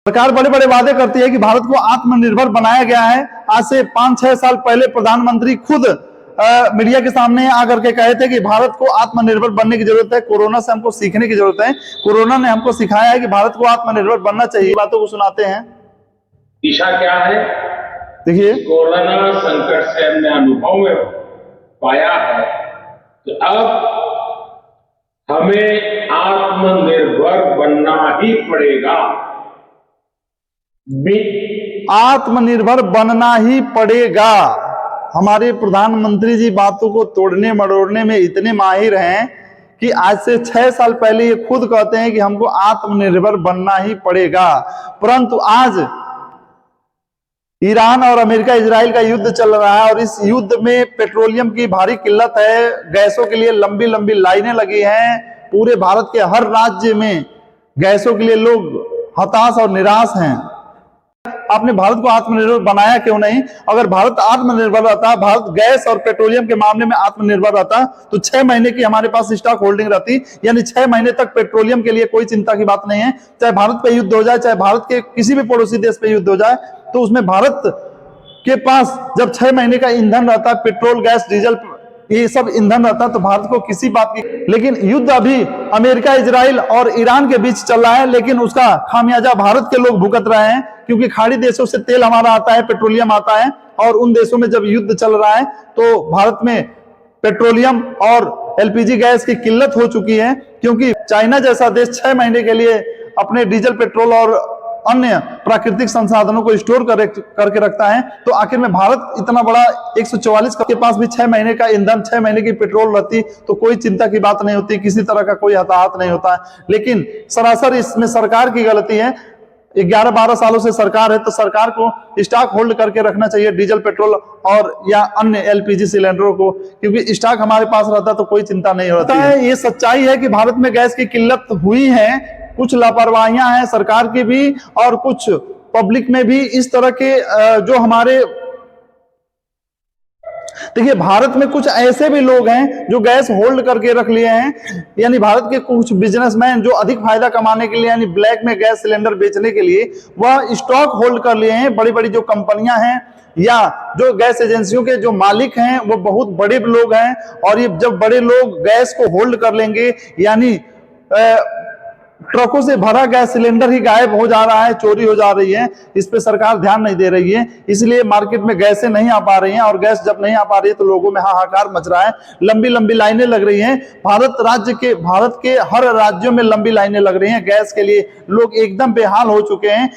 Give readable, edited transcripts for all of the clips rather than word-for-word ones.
सरकार बड़े बड़े वादे करती है कि भारत को आत्मनिर्भर बनाया गया है। आज से 5-6 साल पहले प्रधानमंत्री खुद मीडिया के सामने आकर के कहे थे कि भारत को आत्मनिर्भर बनने की जरूरत है, कोरोना से हमको सीखने की जरूरत है, कोरोना ने हमको सिखाया है कि भारत को आत्मनिर्भर बनना चाहिए। बातों को सुनाते हैं। दिशा क्या है? देखिए, कोरोना संकट से हमने अनुभव में पाया है कि अब हमें आत्मनिर्भर बनना ही पड़ेगा। आत्मनिर्भर बनना ही पड़ेगा। हमारे प्रधानमंत्री जी बातों को तोड़ने मरोड़ने में इतने माहिर हैं कि आज से 6 साल पहले ये खुद कहते हैं कि हमको आत्मनिर्भर बनना ही पड़ेगा। परंतु आज ईरान और अमेरिका इजराइल का युद्ध चल रहा है और इस युद्ध में पेट्रोलियम की भारी किल्लत है, गैसों के लिए लंबी लंबी लाइनें लगी हैं। पूरे भारत के हर राज्य में गैसों के लिए लोग हताश और निराश हैं। आपने भारत को आत्मनिर्भर बनाया क्यों नहीं? अगर भारत आत्मनिर्भर रहता, भारत गैस और पेट्रोलियम के मामले में आत्मनिर्भर रहता, तो 6 महीने की हमारे पास स्टॉक होल्डिंग रहती, यानी 6 महीने तक पेट्रोलियम के लिए कोई चिंता की बात नहीं है। चाहे भारत पे युद्ध हो जाए, चाहे भारत के किसी भी पड़ोसी देश पे युद्ध हो जाए, तो उसमें भारत के पास जब 6 महीने का ईंधन रहता है, पेट्रोल, गैस, डीजल, ये सब ईंधन रहता, तो भारत को किसी बात की। लेकिन युद्ध अभी अमेरिका, इजराइल और ईरान के बीच चल रहा है, लेकिन उसका खामियाजा भारत के लोग भुगत रहे हैं, क्योंकि खाड़ी देशों से तेल हमारा आता है, पेट्रोलियम आता है, और उन देशों में जब युद्ध चल रहा है तो भारत में पेट्रोलियम और एलपीजी गैस की किल्लत हो चुकी है, क्योंकि चाइना जैसा देश 6 महीने के लिए अपने डीजल, पेट्रोल और अन्य प्राकृतिक संसाधनों को स्टोर करके रखता है। तो आखिर में भारत इतना बड़ा 144 के पास भी 6 महीने का ईंधन, 6 महीने की पेट्रोल रहती, तो कोई चिंता की बात नहीं होती, किसी तरह का कोई हताहत नहीं होता। लेकिन सरासर इसमें सरकार की गलती है। 11-12 सालों से सरकार है, तो सरकार को स्टॉक होल्ड करके रखना चाहिए डीजल, पेट्रोल और या अन्य एलपीजी सिलेंडरों को, क्योंकि स्टॉक हमारे पास रहता तो कोई चिंता नहीं होती है। ये सच्चाई है कि भारत में गैस की किल्लत हुई है, कुछ लापरवाहियां हैं सरकार की भी और कुछ पब्लिक में भी। इस तरह के जो हमारे, देखिए, भारत में कुछ ऐसे भी लोग हैं जो गैस होल्ड करके रख लिए हैं, यानी भारत के कुछ बिजनेसमैन जो अधिक फायदा कमाने के लिए, यानी ब्लैक में गैस सिलेंडर बेचने के लिए, वह स्टॉक होल्ड कर लिए हैं। बड़ी बड़ी जो कंपनियां हैं या जो गैस एजेंसियों के जो मालिक हैं, वो बहुत बड़े लोग हैं, और ये जब बड़े लोग गैस को होल्ड कर लेंगे, यानी ट्रकों से भरा गैस सिलेंडर ही गायब हो जा रहा है, चोरी हो जा रही है, इस पे सरकार ध्यान नहीं दे रही है, इसलिए मार्केट में गैसें नहीं आ पा रही हैं, और गैस जब नहीं आ पा रही है तो लोगों में हाहाकार मच रहा है, लंबी लंबी लाइनें लग रही हैं। भारत के हर राज्यों में लंबी लाइनें लग रही हैं गैस के लिए। लोग एकदम बेहाल हो चुके हैं,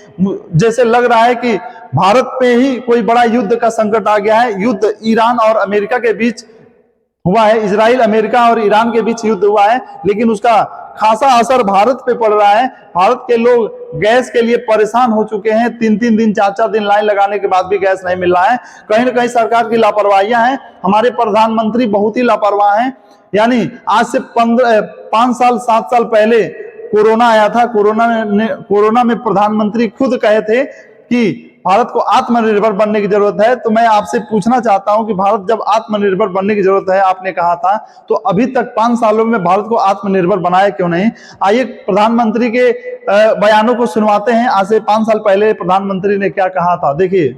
जैसे लग रहा है कि भारत पे ही कोई बड़ा युद्ध का संकट आ गया है। युद्ध ईरान और अमेरिका के बीच हुआ है, इजराइल, अमेरिका और ईरान के बीच युद्ध हुआ है, लेकिन उसका खासा असर भारत पे पड़ रहा है। भारत के लोग गैस के लिए परेशान हो चुके हैं, 3-3 दिन, 4-4 दिन लाइन लगाने के बाद भी गैस नहीं मिल रहा है। कहीं ना कहीं सरकार की लापरवाहियां हैं। हमारे प्रधानमंत्री बहुत ही लापरवाह हैं। यानी आज से 5 साल 7 साल पहले कोरोना आया था, कोरोना में प्रधानमंत्री खुद कहे थे कि भारत को आत्मनिर्भर बनने की जरूरत है। तो मैं आपसे पूछना चाहता हूं कि भारत जब आत्मनिर्भर बनने की जरूरत है, आपने कहा था, तो अभी तक 5 सालों में भारत को आत्मनिर्भर बनाया क्यों नहीं? आइए प्रधानमंत्री के बयानों को सुनवाते हैं। आज से 5 साल पहले प्रधानमंत्री ने क्या कहा था, देखिए।